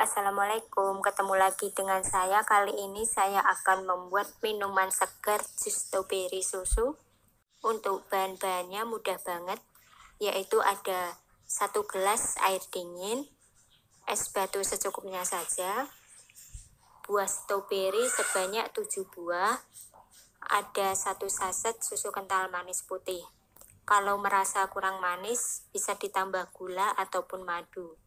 Assalamualaikum, ketemu lagi dengan saya. Kali ini saya akan membuat minuman segar jus stroberi susu. Untuk bahan-bahannya mudah banget, yaitu ada 1 gelas air dingin, es batu secukupnya saja, buah stroberi sebanyak 7 buah, ada 1 saset susu kental manis putih. Kalau merasa kurang manis, bisa ditambah gula ataupun madu.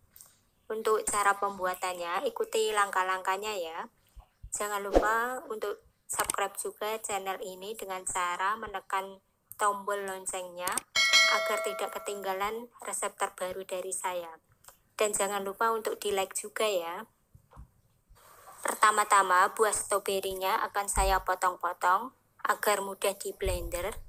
Untuk cara pembuatannya, ikuti langkah-langkahnya ya. Jangan lupa untuk subscribe juga channel ini dengan cara menekan tombol loncengnya agar tidak ketinggalan resep terbaru dari saya. Dan jangan lupa untuk di like juga ya. Pertama-tama buah stroberinya akan saya potong-potong agar mudah di blender.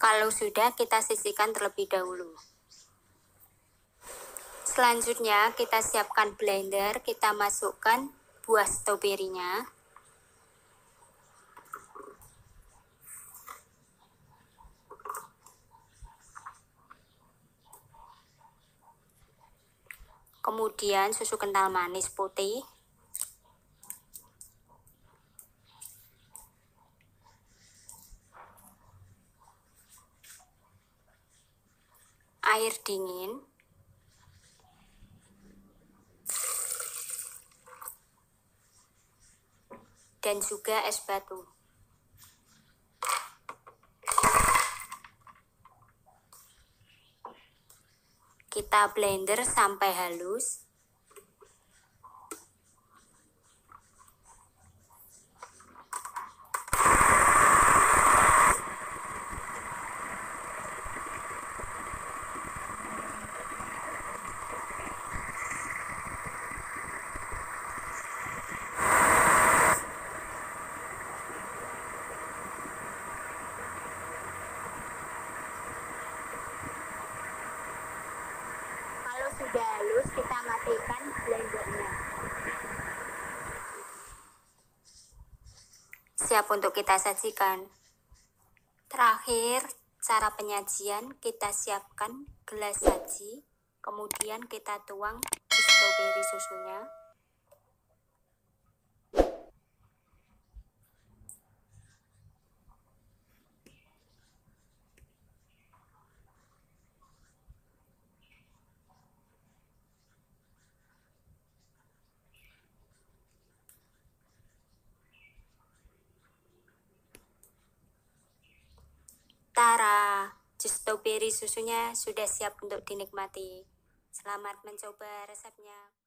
Kalau sudah, kita sisihkan terlebih dahulu. Selanjutnya kita siapkan blender, kita masukkan buah stroberinya. Kemudian susu kental manis putih. Air dingin, dan juga es batu. Kita blender sampai halus. Sudah halus, kita matikan blendernya. Siap untuk kita sajikan. Terakhir, cara penyajian, kita siapkan gelas saji, kemudian kita tuang jus stroberi susunya. Tara, jus stroberi susunya sudah siap untuk dinikmati. Selamat mencoba resepnya.